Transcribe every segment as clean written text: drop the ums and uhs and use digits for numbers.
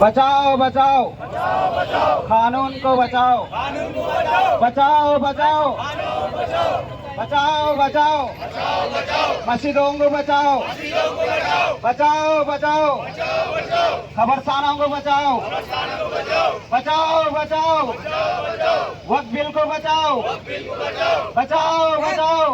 बचाओ बचाओ कानून को बचाओ, बचाओ बचाओ बचाओ बचाओ मस्जिदों को बचाओ, बचाओ बचाओ खबरसानों को बचाओ, बचाओ बचाओ वक्त बिल को बचाओ, बचाओ बचाओ।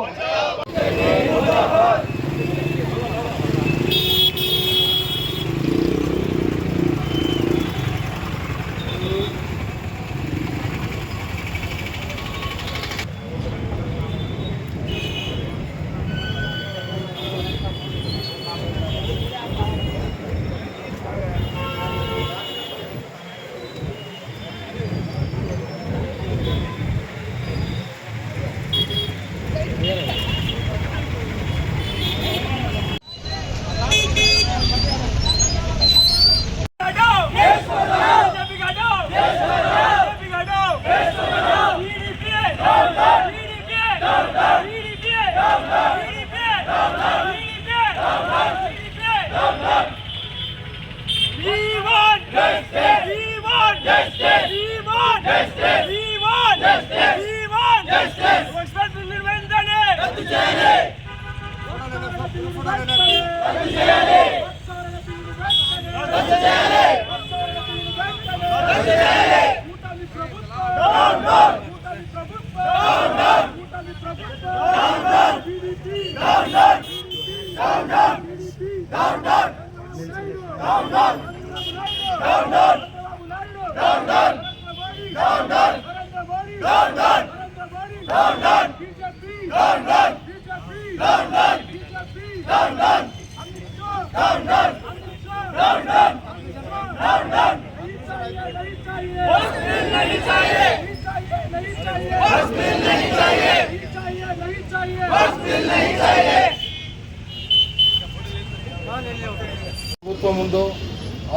ప్రభుత్వం ఉందో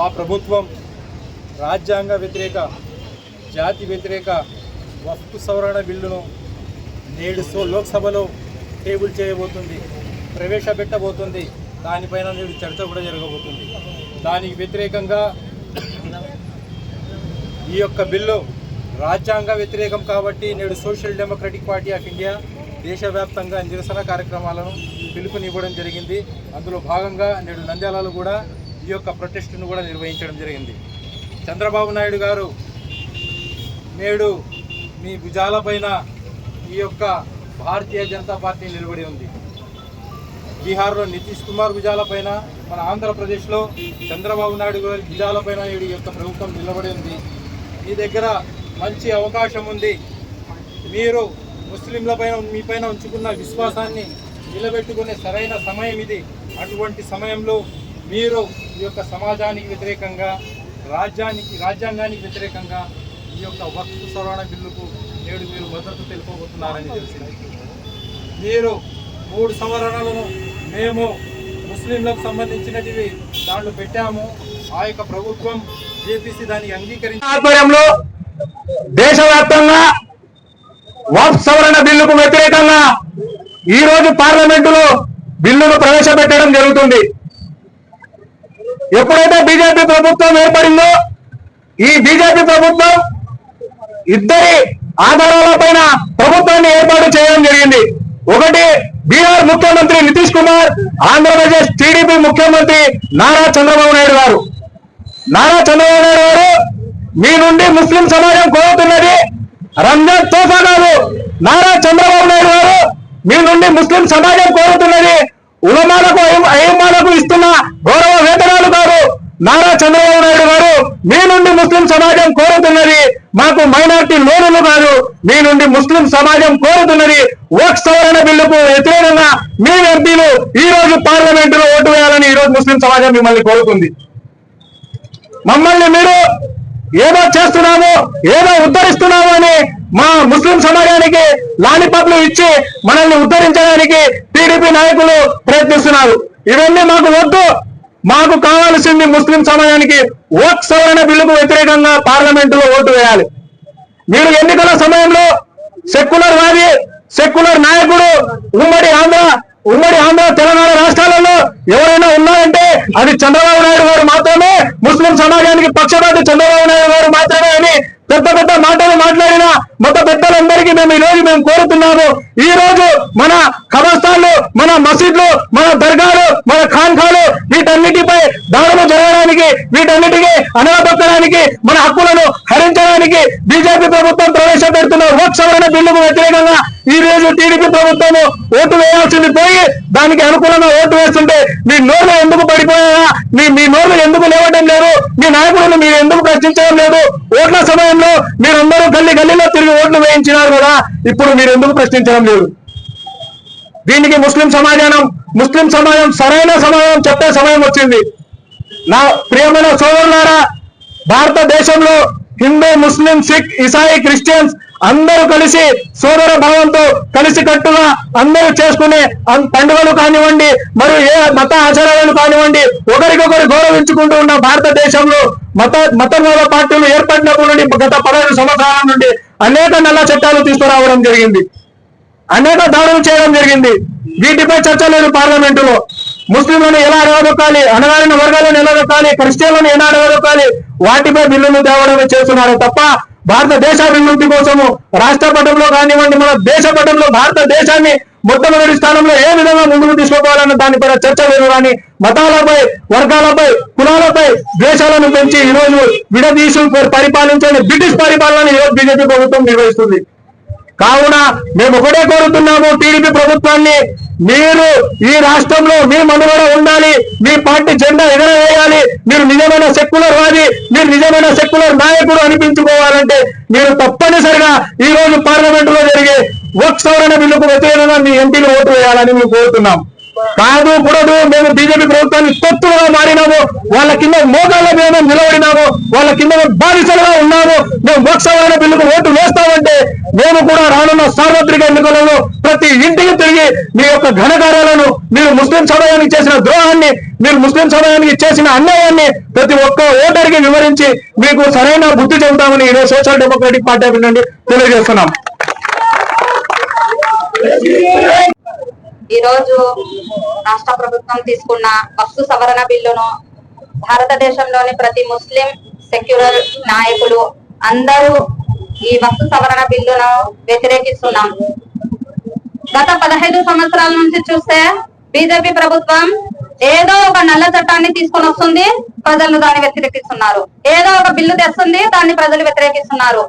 ఆ ప్రభుత్వం రాజ్యాంగ వ్యతిరేక జాతి వ్యతిరేక వక్ఫ్ సవరణ బిల్లును నేడు లోక్సభలో టేబుల్ చేయబోతుంది, ప్రవేశపెట్టబోతుంది. దానిపైన నేడు చర్చ కూడా జరగబోతుంది. దానికి వ్యతిరేకంగా ఈ యొక్క బిల్లు రాజ్యాంగ వ్యతిరేకం కాబట్టి నేడు social democratic party of India దేశవ్యాప్తంగా నిరసన కార్యక్రమాలను పిలుపునివ్వడం జరిగింది. అందులో భాగంగా నేడు నంద్యాలలో కూడా ఈ యొక్క ప్రొటెస్ట్ను కూడా నిర్వహించడం జరిగింది. చంద్రబాబు నాయుడు గారు నేడు మీ భుజాలపైన ఈ యొక్క భారతీయ జనతా పార్టీ నిలబడి ఉంది. బీహార్లో నితీష్ కుమార్ భుజాలపైన, మన ఆంధ్రప్రదేశ్లో చంద్రబాబు నాయుడు గారి భుజాలపైన ఈ యొక్క ప్రభుత్వం నిలబడి ఉంది. మీ దగ్గర మంచి అవకాశం ఉంది. మీరు ముస్లింలపైన మీపైన ఉంచుకున్న విశ్వాసాన్ని నిలబెట్టుకునే సరైన సమయం ఇది. అటువంటి సమయంలో మీరు ఈ యొక్క సమాజానికి వ్యతిరేకంగా, రాజ్యాంగానికి వ్యతిరేకంగా ఈ యొక్క వక్ఫ్ సవరణ బిల్లుకు నేడు మీరు మద్దతు తెలుపబోతున్నారని తెలిసింది. మీరు 3 సవరణలను మేము ముస్లింలకు సంబంధించినటివి దాంట్లో పెట్టాము. ఆ యొక్క ప్రభుత్వం జేపీసీ దానికి అంగీకరించి ఆధ్వర్యంలో దేశవ్యాప్తంగా వక్ఫ్ సవరణ బిల్లుకు వ్యతిరేకంగా ఈ రోజు పార్లమెంటులో బిల్లును ప్రవేశపెట్టడం జరుగుతుంది. ఎప్పుడైతే బీజేపీ ప్రభుత్వం ఏర్పడిందో ఈ బీజేపీ ప్రభుత్వం ఇద్దరి ఆధారాలపైన ప్రభుత్వాన్ని ఏర్పాటు చేయడం జరిగింది. ఒకటి బీహార్ ముఖ్యమంత్రి నితీష్ కుమార్, ఆంధ్రప్రదేశ్ టీడీపీ ముఖ్యమంత్రి నారా చంద్రబాబు నాయుడు గారు. నారా చంద్రబాబు నాయుడు గారు మీ నుండి ముస్లిం సమాజం కోరుతున్నది రంజాన్ తోఫా కాదు. నారా చంద్రబాబు నాయుడు గారు మీ నుండి ముస్లిం సమాజం కోరుతున్నది ఉలమాలకు అయ్యమాలకు ఇస్తున్న గౌరవ వేతనాలు కాదు. నారా చంద్రబాబు నాయుడు గారు మీ నుండి ముస్లిం సమాజం కోరుతున్నది మాకు మైనారిటీ లోనులు కాదు. మీ నుండి ముస్లిం సమాజం కోరుతున్నది వక్ఫ్ సవరణ బిల్లుకు వ్యతిరేకంగా మీ ఎంపీలు ఈ రోజు పార్లమెంటులో ఓటు వేయాలని ఈ రోజు ముస్లిం సమాజం మిమ్మల్ని కోరుతుంది. మమ్మల్ని మీరు ఏదో చేస్తున్నాము, ఏదో ఉద్ధరిస్తున్నాము అని మా ముస్లిం సమాజానికి లాలిపాప్లు ఇచ్చి మనల్ని ఉద్ధరించడానికి టీడీపీ నాయకులు ప్రయత్నిస్తున్నారు. ఇవన్నీ మాకు వద్దు. మాకు కావాల్సింది ముస్లిం సమాజానికి వక్ఫ్ సవరణ బిల్లుకు వ్యతిరేకంగా పార్లమెంటులో ఓటు వేయాలి. మీరు ఎన్నికల సమయంలో సెక్యులర్ వాది, సెక్యులర్ నాయకుడు ఉమ్మడి ఆంధ్ర తెలంగాణ రాష్ట్రాలలో ఎవరైనా ఉన్నారంటే అది చంద్రబాబు నాయుడు గారు మాత్రమే ముస్లిం సమాజానికి పక్షపాతం ఈ రోజు మన ఖబర్స్థాన్లు, మన మసీద్లు, మన దర్గాలు, మన ఖాన్ఖాలు వీటన్నిటిపై దాడులు జరగడానికి, వీటన్నిటికీ అనగదొక్కడానికి, మన హక్కులను హరించడానికి బీజేపీ ప్రభుత్వం ప్రవేశపెడుతున్న వక్ఫ్ సవరణ బిల్లుకు వ్యతిరేకంగా ఈ రోజు టీడీపీ ప్రభుత్వం ఓటు వేయాల్సింది పోయి దానికి అనుకూలంగా ఓటు వేస్తుంటే మీ నోర్లు ఎందుకు పడిపోయాయా? మీ నోర్లు ఎందుకు లేవడం లేదు? మీ నాయకులను మీరు ఎందుకు ప్రశ్నించడం లేదు? ఓట్ల సమయంలో మీరందరూ గల్లీలో తిరిగి ఓట్లు వేయించినారు కదా, ఇప్పుడు మీరు ఎందుకు ప్రశ్నించడం లేదు? దీనికి ముస్లిం సమాజం సరైన సమాధానం చెప్పే సమయం వచ్చింది. నా ప్రియమైన సోదరులారా, భారతదేశంలో హిందూ, ముస్లిం, సిక్, ఇసాయి, క్రిస్టియన్స్ అందరూ కలిసి సోదర భావంతో కలిసికట్టుగా అందరూ చేసుకునే పండుగలు కానివ్వండి, మరియు ఏ మత ఆచారాలను కానివ్వండి, ఒకరికొకరు గౌరవించుకుంటూ ఉన్న భారతదేశంలో మతవాద పార్టీలు ఏర్పడినప్పటి నుండి గత 15 సంవత్సరాల నుండి అనేక నల్ల చట్టాలు తీసుకురావడం జరిగింది, అనేక దాడులు చేయడం జరిగింది. వీటిపై చర్చ లేదు పార్లమెంటులో. ముస్లింలను ఎలా అడగదొక్కాలి, అణగారిన వర్గాలను ఎలా దొక్కాలి, క్రిస్టియన్లను ఎలా అడగదొక్కాలి, వాటిపై బిల్లులు తేవడమే చేస్తున్నారు తప్ప భారతదేశ అభివృద్ధి కోసము రాష్ట్ర పటంలో కానివ్వండి, మన దేశ పటంలో భారతదేశాన్ని మొట్టమొదటి స్థానంలో ఏ విధంగా ముందుకు తీసుకుపోవాలన్న దానిపై చర్చ లేదు. కానీ మతాలపై, వర్గాలపై, కులాలపై ద్వేషాలను పెంచి ఈరోజు విడదీసి పరిపాలించే బ్రిటిష్ పరిపాలన ఈరోజు బీజేపీ ప్రభుత్వం నిర్వహిస్తుంది. కావున మేము ఒకటే కోరుతున్నాము టీడీపీ ప్రభుత్వాన్ని, మీరు ఈ రాష్ట్రంలో మీ మనుగడ ఉండాలి, మీ పార్టీ జెండా ఎగరవేయాలి, మీరు నిజమైన సెక్యులర్ వాది, మీరు నిజమైన సెక్యులర్ నాయకుడు అనిపించుకోవాలంటే మీరు తప్పనిసరిగా ఈ రోజు పార్లమెంటులో జరిగే వక్ఫ్ సవరణ బిల్లుకు వ్యతిరేకంగా మీ ఎంపీలు ఓటు వేయాలని మేము కోరుతున్నాం. కాదు కూడదు, మేము బీజేపీ ప్రభుత్వాన్ని తొత్తులుగా మారినాము, వాళ్ళ కింద మోకాళ్ళ మీద మేము నిలబడినాము, వాళ్ళ కింద బానిసలుగా ఉన్నాము, మేము వక్ఫ్ సవరణ బిల్లుకు ఓటు వేస్తామంటే మేము కూడా రానున్న సార్వత్రిక ఎన్నికలలో ప్రతి ఇంటికి తిరిగి మీ యొక్క ఘనకార్యాలను, మీరు ముస్లిం సమాజానికి చేసిన ద్రోహాన్ని, మీరు ముస్లిం సమాజానికి చేసిన అన్యాయాన్ని ప్రతి ఒక్క ఓటర్కి వివరించి మీకు సరైన బుద్ధి చెబుతామని ఈరోజు సోషల్ డెమోక్రటిక్ పార్టీ నుండి తెలియజేస్తున్నాం. ఈ రోజు రాష్ట్ర ప్రభుత్వం తీసుకున్న వక్ఫ్ సవరణ బిల్లును భారతదేశంలోని ప్రతి ముస్లిం సెక్యులర్ నాయకులు అందరూ ఈ వక్ఫ్ సవరణ బిల్లును వ్యతిరేకిస్తున్నాం. గత 15 సంవత్సరాల నుంచి చూస్తే బీజేపీ ప్రభుత్వం ఏదో ఒక నల్ల చట్టాన్ని తీసుకొని వస్తుంది, ప్రజలు దాన్ని వ్యతిరేకిస్తున్నారు. ఏదో ఒక బిల్లు తెస్తుంది, దాన్ని ప్రజలు వ్యతిరేకిస్తున్నారు.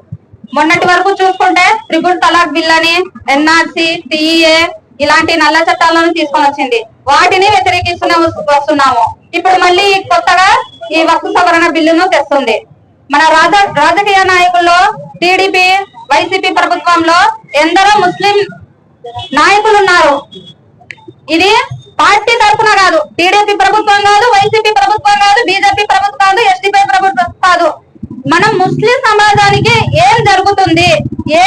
మొన్నటి వరకు చూసుకుంటే ట్రిపుల్ తలాక్ బిల్ అని, ఎన్ఆర్సీ, సిఏ ఇలాంటి నల్ల చట్టాలను తీసుకొని వచ్చింది, వాటిని వస్తున్నాము. ఇప్పుడు మళ్ళీ కొత్తగా ఈ వక్ఫ్ సవరణ బిల్లును తెస్తుంది. మన రాజకీయ నాయకుల్లో టీడీపీ, వైసీపీ ప్రభుత్వంలో ఎందరో ముస్లిం నాయకులు ఉన్నారు. ఇది పార్టీ తరఫున కాదు, టీడీపీ ప్రభుత్వం కాదు, వైసీపీ ప్రభుత్వం కాదు, బీజేపీ ప్రభుత్వం కాదు, ఎస్డీపీ ప్రభుత్వం కాదు. మనం ముస్లిం సమాజానికి ఏం జరుగుతుంది, ఏ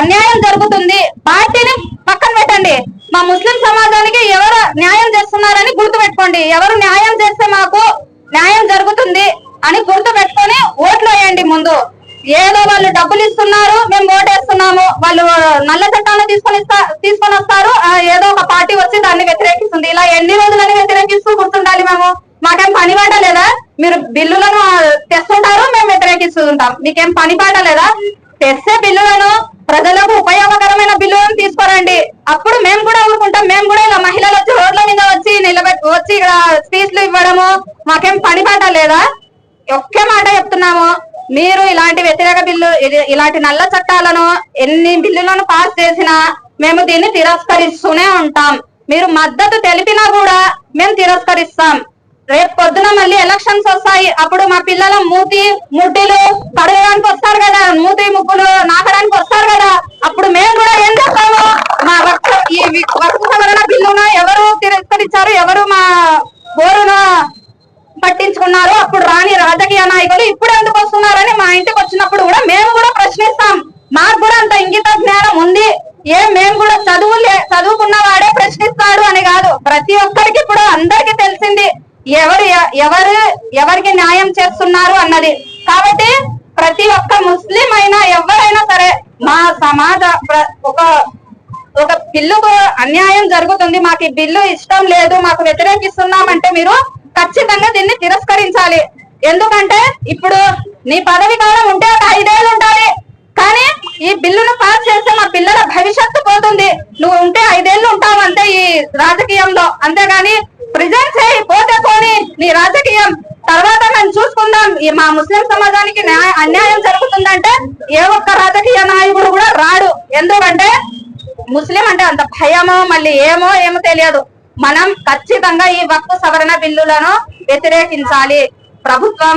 అన్యాయం జరుగుతుంది, పార్టీని పక్కన పెట్టండి. మా ముస్లిం సమాజానికి ఎవరు న్యాయం చేస్తున్నారని గుర్తు పెట్టుకోండి. ఎవరు న్యాయం చేస్తే మాకు న్యాయం జరుగుతుంది అని గుర్తు పెట్టుకొని ఓట్లు వేయండి. ముందు ఏదో వాళ్ళు డబ్బులు ఇస్తున్నారు, మేము ఓటేస్తున్నాము, వాళ్ళు నల్ల చట్టాలను తీసుకొని వస్తారు, ఏదో ఒక పార్టీ వచ్చి దాన్ని వ్యతిరేకిస్తుంది. ఇలా ఎన్ని రోజులని వ్యతిరేకిస్తూ కూర్చుండాలి మేము? మాకేం పని పాట లేదా? మీరు బిల్లులను తెస్తుంటారు, మేము వ్యతిరేకిస్తూ ఉంటాం. మీకేం పని పాట లేదా? తెచ్చే బిల్లులను, ప్రజలకు ఉపయోగకరమైన బిల్లులను తీసుకురండి, అప్పుడు మేము కూడా ఊరుకుంటాం. మేము కూడా ఇలా మహిళలు వచ్చి రోడ్ల మీద వచ్చి వచ్చి ఇక్కడ స్పీచ్లు ఇవ్వడము మాకేం పని పాట లేదా? ఒకే మాట చెప్తున్నాము, మీరు ఇలాంటి వ్యతిరేక బిల్లు, ఇలాంటి నల్ల చట్టాలను ఎన్ని బిల్లులను పాస్ చేసినా మేము దీన్ని తిరస్కరిస్తూనే ఉంటాం. మీరు మద్దతు తెలిపినా కూడా మేము తిరస్కరిస్తాం. రేపు పొద్దున మళ్ళీ ఎలక్షన్స్ వస్తాయి, అప్పుడు మా పిల్లల ముడ్డిలు కడగడానికి వస్తారు కదా, మూతి ముగ్గులు నాకడానికి వస్తారు కదా, అప్పుడు మేము కూడా ఏం చేస్తాము? మా ఈ వక్ఫ్ సవరణ బిల్లును ఎవరు తిరస్కరించారు, ఎవరు మా బోరును పట్టించుకున్నారు, అప్పుడు రాని రాజకీయ నాయకులు ఇప్పుడు ఎందుకు వస్తున్నారని మా ఇంటికి వచ్చినప్పుడు కూడా మేము కూడా ప్రశ్నిస్తాం. మాకు కూడా అంత ఇంగిత జ్ఞానం ఉంది. మేము కూడా చదువుకున్న వాడే ప్రశ్నిస్తాడు అని కాదు, ప్రతి ఒక్కరికి ఇప్పుడు అందరికి తెలిసింది ఎవరికి న్యాయం చేస్తున్నారు అన్నది. కాబట్టి ప్రతి ఒక్క ముస్లిం అయినా ఎవరైనా సరే, మా సమాజ ఒక బిల్లుకు అన్యాయం జరుగుతుంది, మాకు ఈ బిల్లు ఇష్టం లేదు, మాకు వ్యతిరేకిస్తున్నామంటే మీరు ఖచ్చితంగా దీన్ని తిరస్కరించాలి. ఎందుకంటే ఇప్పుడు నీ పదవి కాలం ఉంటే ఒక 5 ఏళ్ళు ఉండాలి, కానీ ఈ బిల్లును పాస్ చేస్తే మా పిల్లల భవిష్యత్తు పోతుంది. నువ్వు ఉంటే 5 ఏళ్ళు ఉంటావు అంతే ఈ రాజకీయంలో, అంతేగాని ప్రిజెంట్ చేయి, పోతే పోని నీ రాజకీయం, తర్వాత మేము చూసుకుందాం. ఈ మా ముస్లిం సమాజానికి అన్యాయం జరుగుతుందంటే ఏ ఒక్క రాజకీయ నాయకుడు కూడా రాడు. ఎందుకంటే ముస్లిం అంటే అంత భయమో మళ్ళీ ఏమో తెలియదు. మనం ఖచ్చితంగా ఈ వక్ఫ్ సవరణ బిల్లులను వ్యతిరేకించాలి. ప్రభుత్వం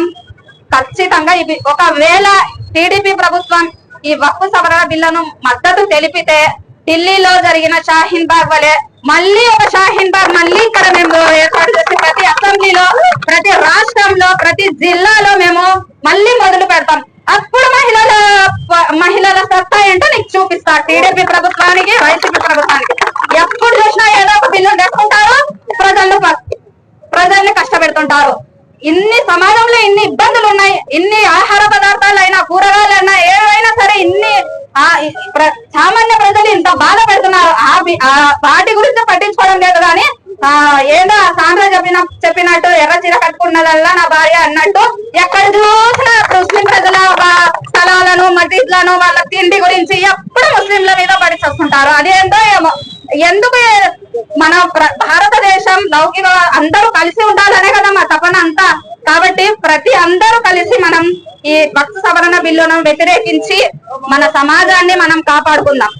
ఖచ్చితంగా ఇవి, ఒకవేళ టీడీపీ ప్రభుత్వం ఈ వక్ఫ్ సవరణ బిల్లును మద్దతు తెలిపితే ఢిల్లీలో జరిగిన షాహీన్ బాగ్ వలె మళ్ళీ ఒక షాహీన్ బాగ్ మళ్ళీ ఇక్కడ మేము ఏర్పాటు చేసి ప్రతి అసెంబ్లీలో, ప్రతి రాష్ట్రంలో, ప్రతి జిల్లాలో మేము మళ్ళీ మొదలు పెడతాం. అప్పుడు మహిళల సత్తా ఏంటో నీకు చూపిస్తా. టీడీపీ ప్రభుత్వానికి, వైసీపీ ప్రభుత్వానికి ఎప్పుడు చూసినా ఏదో ఒక బిల్లు తెచ్చుకుంటారు, ప్రజల్ని కష్టపెడుతుంటారు. ఇన్ని సమాజంలో ఇన్ని ఇబ్బందులు ఉన్నాయి, ఇన్ని ఆహార పదార్థాలు అయినా, కూరగాయలు అయినా, ఏవైనా సరే ఇన్ని సామాన్య ప్రజలు ఇంత బాధ పెడుతున్నారు. వాటి గురించి పట్టించుకోవడం లేదు. కానీ ఏదో సాంద్ర చెప్పినట్టు ఎర్ర చీర కట్టుకున్నదల్లా నా భార్య అన్నట్టు ఎక్కడ చూసినా ముస్లిం ప్రజల స్థలాలను, మసీద్లను, వాళ్ళ తిండి గురించి ఎప్పుడు ముస్లింల మీద పడి చూస్తుంటారు. అదేంటో ఏమో. ఎందుకు మన భారతదేశం లౌకిక అందరూ కలిసి ఉండాలనే కదా మా తపన అంతా. కాబట్టి ప్రతి అందరూ కలిసి మనం ఈ వక్ఫ్ సవరణ బిల్లును వ్యతిరేకించి మన సమాజాన్ని మనం కాపాడుకుందాం.